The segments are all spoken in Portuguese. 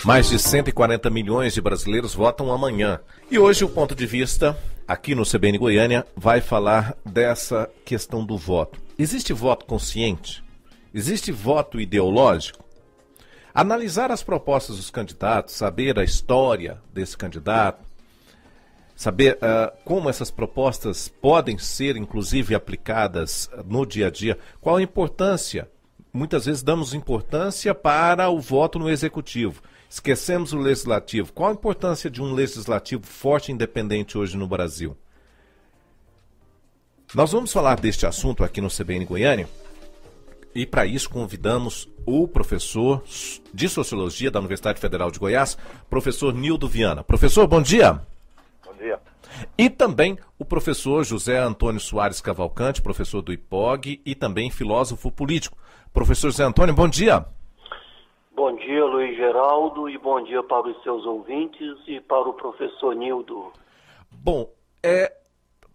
Mais de 140 milhões de brasileiros votam amanhã. E hoje o ponto de vista, aqui no CBN Goiânia, vai falar dessa questão do voto. Existe voto consciente? Existe voto ideológico? Analisar as propostas dos candidatos, saber a história desse candidato, saber como essas propostas podem ser, inclusive, aplicadas no dia a dia, qual a importância. Muitas vezes damos importância para o voto no executivo. Esquecemos o legislativo. Qual a importância de um legislativo forte e independente hoje no Brasil? Nós vamos falar deste assunto aqui no CBN Goiânia e para isso convidamos o professor de Sociologia da Universidade Federal de Goiás, professor Nildo Viana. Professor, bom dia. Bom dia. E também o professor José Antônio Soares Cavalcante, professor do IPOG e também filósofo político. Professor José Antônio, bom dia. Bom dia, Luiz Geraldo, e bom dia para os seus ouvintes e para o professor Nildo. Bom,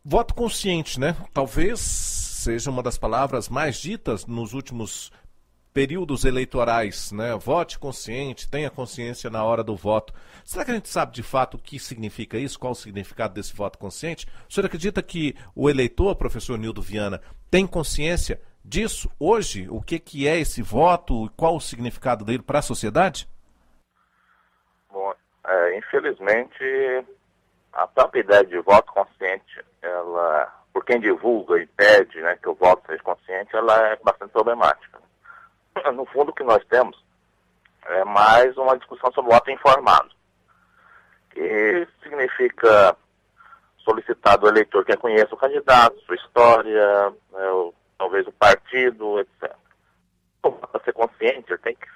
voto consciente, né? Talvez seja uma das palavras mais ditas nos últimos períodos eleitorais, né? Vote consciente, tenha consciência na hora do voto. Será que a gente sabe de fato o que significa isso? Qual o significado desse voto consciente? O senhor acredita que o eleitor, professor Nildo Viana, tem consciência disso hoje? O que é esse voto e qual o significado dele para a sociedade? Bom, infelizmente, a própria ideia de voto consciente, ela, por quem divulga e pede, né, que o voto seja consciente, ela é bastante problemática. No fundo, o que nós temos é mais uma discussão sobre voto informado, que significa solicitar do eleitor que conheça o candidato, sua história, né, talvez o partido, etc. Para ser consciente, ele tem que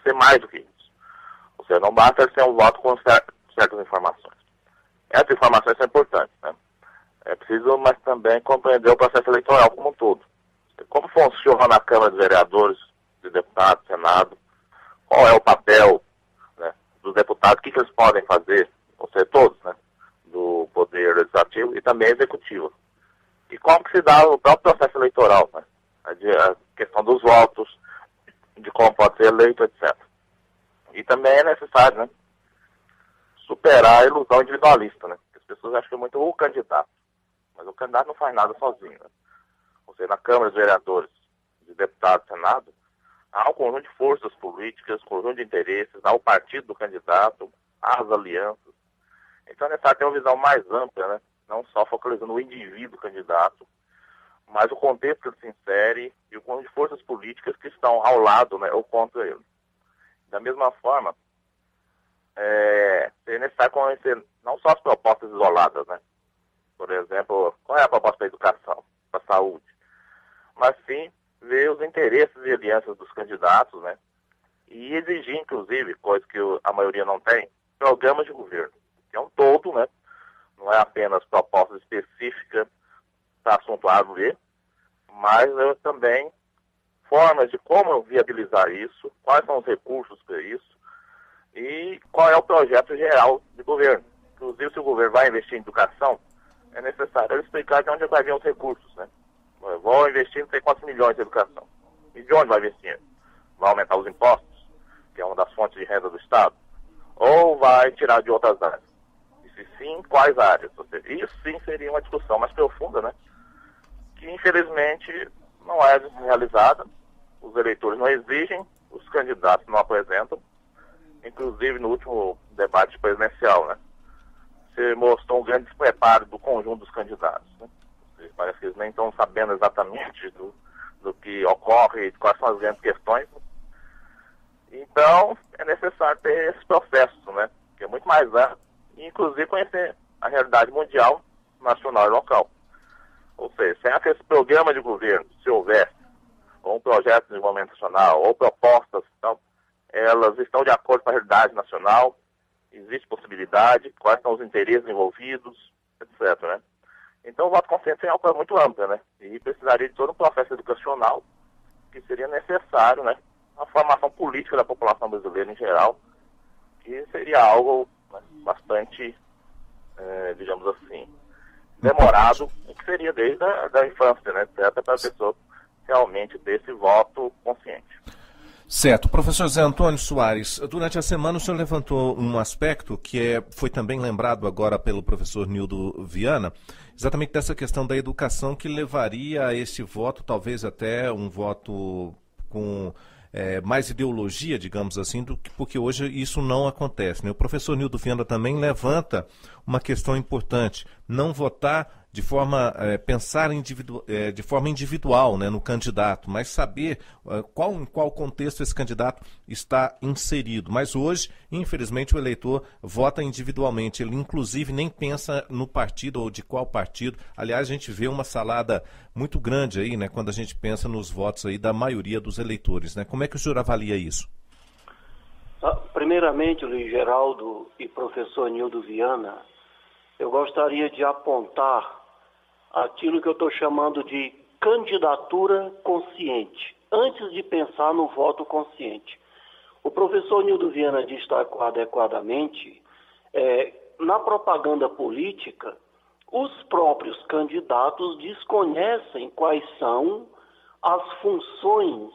ser mais do que isso. Ou seja, não basta ele ser um voto com certas informações. Essas informações são importantes, né? É preciso, mas também compreender o processo eleitoral como um todo. Como funciona na Câmara dos Vereadores, de deputados, Senado, qual é o papel, né, dos deputados, o que eles podem fazer, ou seja, todos, né, do poder legislativo e também executivo. E como que se dá o próprio processo eleitoral, né? A questão dos votos, de como pode ser eleito, etc. E também é necessário, né, superar a ilusão individualista, né? As pessoas acham que é muito o candidato, mas o candidato não faz nada sozinho, né? Ou seja, na Câmara dos Vereadores, de deputados, Senado, há um conjunto de forças políticas, conjunto de interesses, há o partido do candidato, há as alianças. Então é necessário ter uma visão mais ampla, né? Não só focalizando o indivíduo candidato, mas o contexto que ele se insere e o conjunto de forças políticas que estão ao lado, né, ou contra ele. Da mesma forma, é necessário conhecer não só as propostas isoladas, né? Por exemplo, qual é a proposta da educação, da saúde, mas sim ver os interesses e alianças dos candidatos, né? E exigir, inclusive, coisa que a maioria não tem, programas de governo, que é um todo, né? Não é apenas propostas específicas para assunto A ou B, mas também formas de como viabilizar isso, quais são os recursos para isso e qual é o projeto geral de governo. Inclusive, se o governo vai investir em educação, é necessário ele explicar de onde vai vir os recursos, né? Vou investir não sei quantos milhões em educação. E de onde vai investir? Vai aumentar os impostos, que é uma das fontes de renda do Estado? Ou vai tirar de outras áreas? E se sim, quais áreas? Ou seja, isso sim seria uma discussão mais profunda, né? Que infelizmente não é realizada. Os eleitores não exigem, os candidatos não apresentam. Inclusive no último debate presidencial, né? Se mostrou um grande despreparo do conjunto dos candidatos, né? Parece que eles nem estão sabendo exatamente do que ocorre e quais são as grandes questões. Então, é necessário ter esse processo, né? Que é muito mais amplo, e inclusive conhecer a realidade mundial, nacional e local. Ou seja, será que esse programa de governo, se houvesse, ou um projeto de desenvolvimento nacional, ou propostas, então, elas estão de acordo com a realidade nacional, existe possibilidade, quais são os interesses envolvidos, etc., né? Então, o voto consciente é uma coisa muito ampla, né? E precisaria de todo um processo educacional que seria necessário, né? A formação política da população brasileira em geral, que seria algo, né, bastante, digamos assim, demorado, e que seria desde a infância, né? Até para a pessoa realmente ter esse voto consciente. Certo. Professor Zé Antônio Soares, durante a semana o senhor levantou um aspecto que foi também lembrado agora pelo professor Nildo Viana, exatamente dessa questão da educação que levaria a esse voto, talvez até um voto com mais ideologia, digamos assim, porque hoje isso não acontece, né? O professor Nildo Viana também levanta uma questão importante, não votar de forma, pensar de forma individual, né, no candidato, mas saber em qual contexto esse candidato está inserido. Mas hoje, infelizmente, o eleitor vota individualmente, ele inclusive nem pensa no partido ou de qual partido. Aliás, a gente vê uma salada muito grande aí, né, quando a gente pensa nos votos aí da maioria dos eleitores, né? Como é que o senhor avalia isso? Primeiramente, Luiz Geraldo e professor Nildo Viana, eu gostaria de apontar aquilo que eu estou chamando de candidatura consciente, antes de pensar no voto consciente. O professor Nildo Viana destacou adequadamente, na propaganda política, os próprios candidatos desconhecem quais são as funções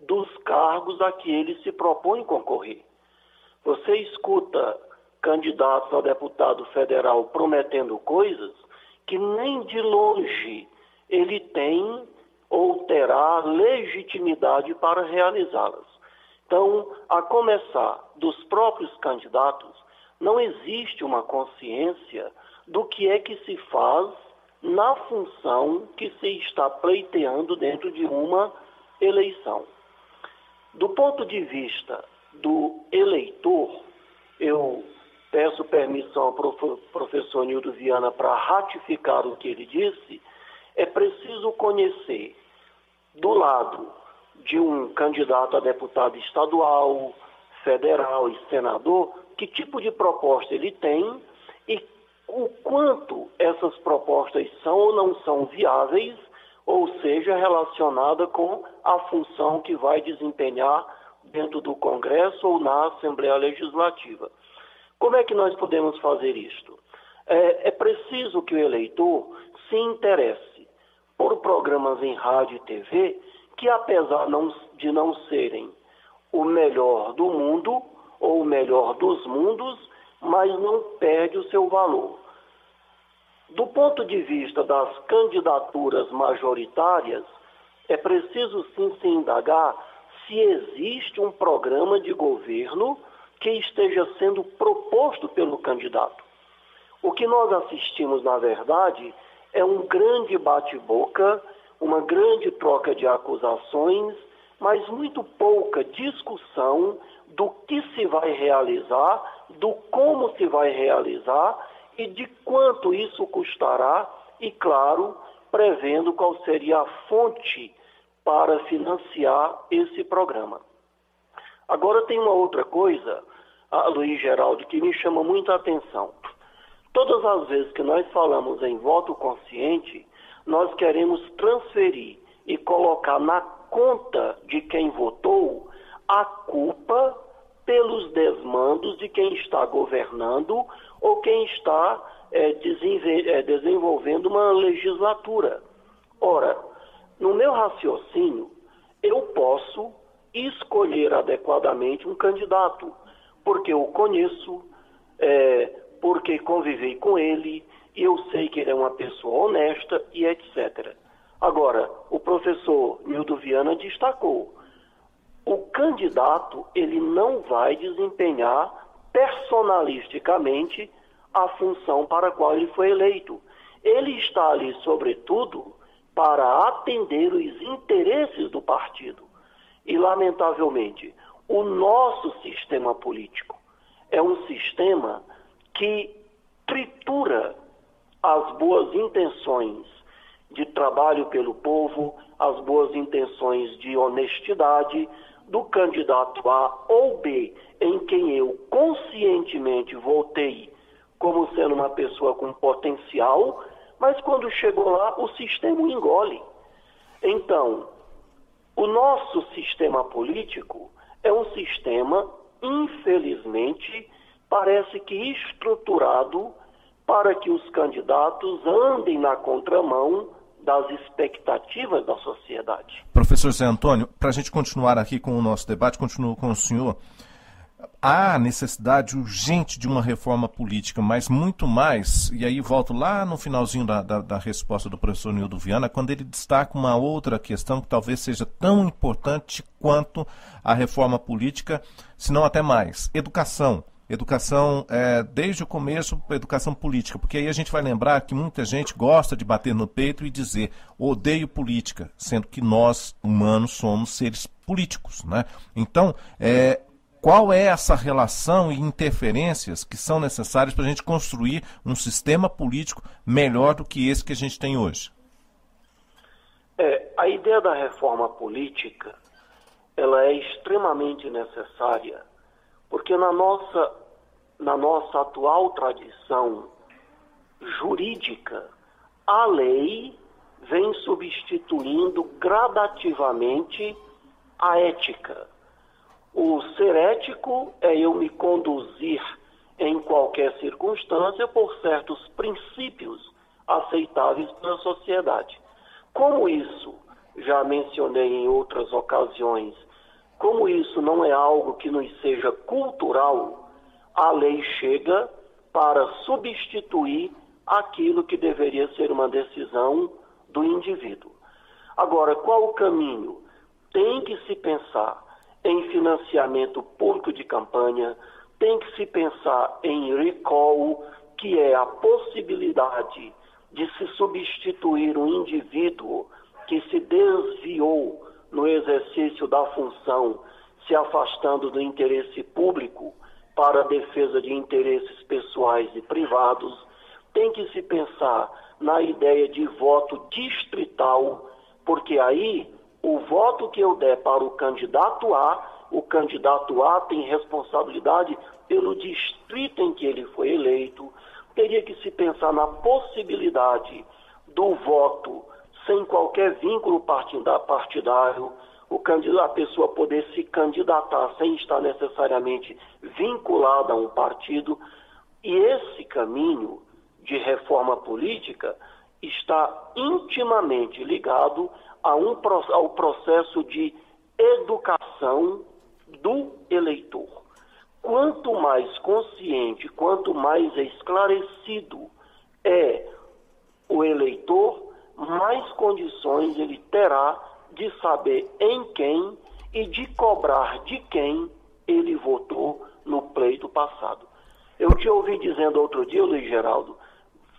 dos cargos a que eles se propõem concorrer. Você escuta candidatos a deputado federal prometendo coisas que nem de longe ele tem ou terá legitimidade para realizá-las. Então, a começar dos próprios candidatos, não existe uma consciência do que é que se faz na função que se está pleiteando dentro de uma eleição. Do ponto de vista do eleitor, eu peço permissão ao professor Nildo Viana para ratificar o que ele disse, é preciso conhecer, do lado de um candidato a deputado estadual, federal e senador, que tipo de proposta ele tem e o quanto essas propostas são ou não são viáveis, ou seja, relacionada com a função que vai desempenhar dentro do Congresso ou na Assembleia Legislativa. Como é que nós podemos fazer isto? É preciso que o eleitor se interesse por programas em rádio e TV que, apesar de não serem o melhor do mundo ou o melhor dos mundos, mas não perde o seu valor. Do ponto de vista das candidaturas majoritárias, é preciso sim se indagar se existe um programa de governo que esteja sendo proposto pelo candidato. O que nós assistimos, na verdade, é um grande bate-boca, uma grande troca de acusações, mas muito pouca discussão do que se vai realizar, do como se vai realizar e de quanto isso custará e, claro, prevendo qual seria a fonte para financiar esse programa. Agora tem uma outra coisa, Luiz Geraldo, que me chama muita atenção. Todas as vezes que nós falamos em voto consciente, nós queremos transferir e colocar na conta de quem votou a culpa pelos desmandos de quem está governando ou quem está desenvolvendo uma legislatura. Ora, no meu raciocínio, eu posso escolher adequadamente um candidato, porque eu conheço, porque convivi com ele, e eu sei que ele é uma pessoa honesta e etc. Agora, o professor Nildo Viana destacou, o candidato ele não vai desempenhar personalisticamente a função para a qual ele foi eleito. Ele está ali, sobretudo, para atender os interesses do partido. E, lamentavelmente, o nosso sistema político é um sistema que tritura as boas intenções de trabalho pelo povo, as boas intenções de honestidade do candidato A ou B, em quem eu conscientemente votei como sendo uma pessoa com potencial, mas quando chegou lá, o sistema o engole. Então, o nosso sistema político é um sistema, infelizmente, parece que estruturado para que os candidatos andem na contramão das expectativas da sociedade. Professor Zé Antônio, para a gente continuar aqui com o nosso debate, continuo com o senhor. Há necessidade urgente de uma reforma política, mas muito mais, e aí volto lá no finalzinho da resposta do professor Nildo Viana, quando ele destaca uma outra questão que talvez seja tão importante quanto a reforma política, se não até mais: educação. Educação, desde o começo, educação política, porque aí a gente vai lembrar que muita gente gosta de bater no peito e dizer odeio política, sendo que nós, humanos, somos seres políticos, né? Então, qual é essa relação e interferências que são necessárias para a gente construir um sistema político melhor do que esse que a gente tem hoje? A ideia da reforma política, ela é extremamente necessária, porque na nossa atual tradição jurídica, a lei vem substituindo gradativamente a ética. O ser ético é eu me conduzir em qualquer circunstância por certos princípios aceitáveis pela sociedade. Como isso, já mencionei em outras ocasiões, como isso não é algo que nos seja cultural, a lei chega para substituir aquilo que deveria ser uma decisão do indivíduo. Agora, qual o caminho? Tem que se pensar em financiamento público de campanha, tem que se pensar em recall, que é a possibilidade de se substituir um indivíduo que se desviou no exercício da função, se afastando do interesse público para a defesa de interesses pessoais e privados. Tem que se pensar na ideia de voto distrital, porque aí o voto que eu der para o candidato A tem responsabilidade pelo distrito em que ele foi eleito. Teria que se pensar na possibilidade do voto sem qualquer vínculo partidário, a pessoa poder se candidatar sem estar necessariamente vinculada a um partido. E esse caminho de reforma política está intimamente ligado ao processo de educação do eleitor. Quanto mais consciente, quanto mais esclarecido é o eleitor, mais condições ele terá de saber em quem e de cobrar de quem ele votou no pleito passado. Eu te ouvi dizendo outro dia, Luiz Geraldo,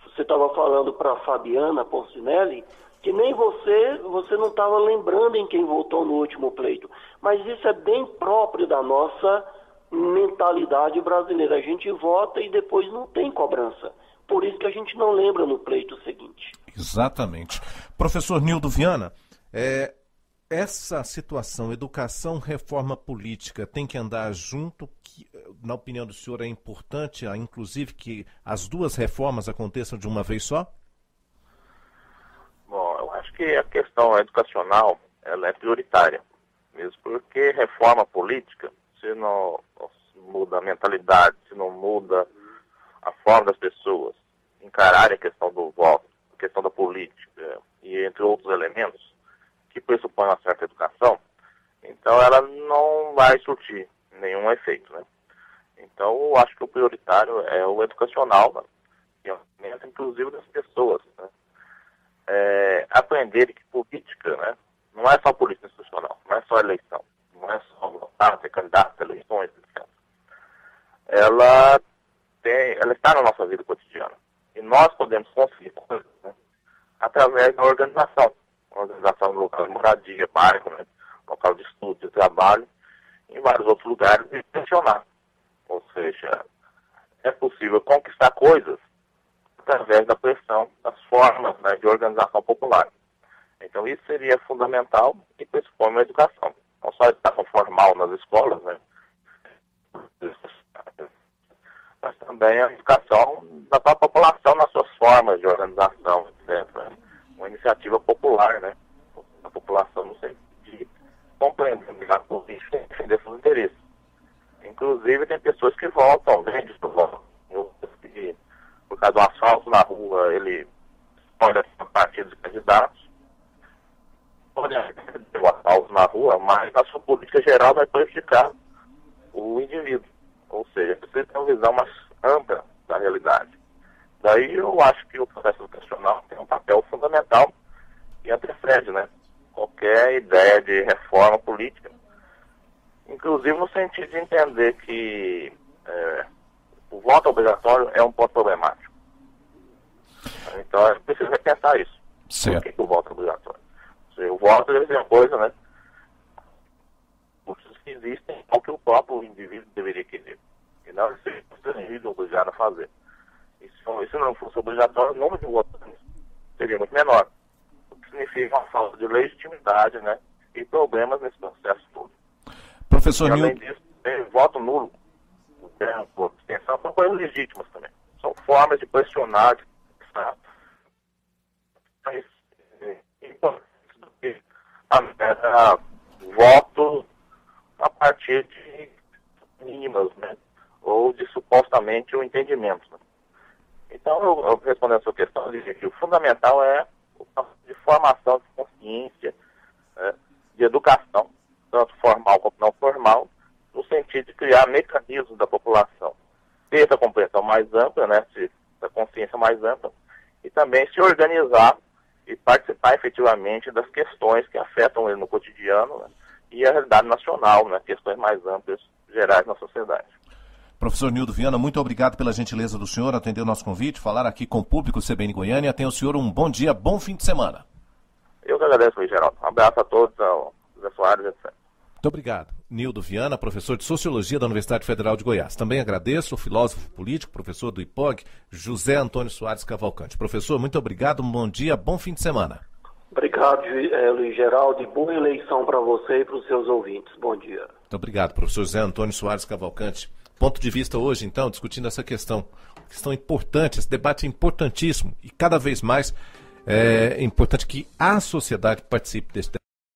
você estava falando para a Fabiana Poncinelli, que nem você não estava lembrando em quem votou no último pleito. Mas isso é bem próprio da nossa mentalidade brasileira. A gente vota e depois não tem cobrança. Por isso que a gente não lembra no pleito seguinte. Exatamente. Professor Nildo Viana, essa situação, educação, reforma política, tem que andar junto, que, na opinião do senhor, é importante, inclusive, que as duas reformas aconteçam de uma vez só? Bom, eu acho que a questão educacional, ela é prioritária, mesmo porque reforma política, se não muda a mentalidade, se não muda a forma das pessoas encararem a questão do voto, a questão da política e entre outros elementos que pressupõem uma certa educação, então ela não vai surtir nenhum efeito, né? Então eu acho que o prioritário é o educacional, né? Que aumenta inclusive das pessoas, né? Aprender que política, né, não é só política institucional, não é só eleição, não é só votar, ser candidato a eleições, etc. Ela está na nossa vida cotidiana. E nós podemos conseguir coisas, né, através da organização no local de moradia, bairro, né, local de estudo, de trabalho, em vários outros lugares, e pressionar. Ou seja, é possível conquistar coisas através da pressão, das formas, né, de organização popular. Então isso seria fundamental e pressupõe uma educação. Não só a educação formal nas escolas, né, mas também a educação da própria população nas suas formas de organização, etc. Uma iniciativa popular, né, a população no sentido de compreender a política e defender seus interesses. Inclusive tem pessoas que votam, vendem o voto. Por causa do asfalto na rua, ele escolhe partidos e candidatos. Pode votar caos na rua, mas a sua política geral vai prejudicar o indivíduo. Ou seja, precisa ter uma visão mais ampla da realidade. Daí eu acho que o processo educacional tem um papel fundamental e antecede, né, qualquer ideia de reforma política, inclusive no sentido de entender que o voto obrigatório é um ponto problemático. Então a gente precisa repensar isso. Certo. Por que o voto é obrigatório? Ou seja, o voto deve ser uma coisa, né, que existem ao que o próprio indivíduo deveria querer. E não ser o indivíduo obrigado a fazer. E se não fosse obrigatório, o número de votantes seria muito menor. O que significa uma falta de legitimidade, né, e problemas nesse processo todo. Professor Além Nildo, disso, tem voto nulo, por extensão, são coisas legítimas também. São formas de pressionar, de pensar. Mas voto a partir de mínimas, né, ou de supostamente um entendimento. Né? Então, eu respondendo a sua questão, eu diria que o fundamental é o processo de formação de consciência, de educação, tanto formal como não formal, no sentido de criar mecanismos da população, ter essa compreensão mais ampla, né, essa consciência mais ampla, e também se organizar e participar efetivamente das questões que afetam ele no cotidiano, né, e a realidade nacional, né, questões mais amplas, gerais na sociedade. Professor Nildo Viana, muito obrigado pela gentileza do senhor atender o nosso convite, falar aqui com o público do CBN Goiânia. Tenha o senhor um bom dia, bom fim de semana. Eu que agradeço, Luiz Geraldo. Um abraço a todos, ao José Soares, etc. Muito obrigado. Nildo Viana, professor de Sociologia da Universidade Federal de Goiás. Também agradeço o filósofo político, professor do IPOG, José Antônio Soares Cavalcante. Professor, muito obrigado, um bom dia, bom fim de semana. Obrigado, Luiz Geraldo, e boa eleição para você e para os seus ouvintes. Bom dia. Muito obrigado, professor José Antônio Soares Cavalcante. Ponto de vista hoje, então, discutindo essa questão importante, esse debate é importantíssimo e cada vez mais é importante que a sociedade participe desse debate.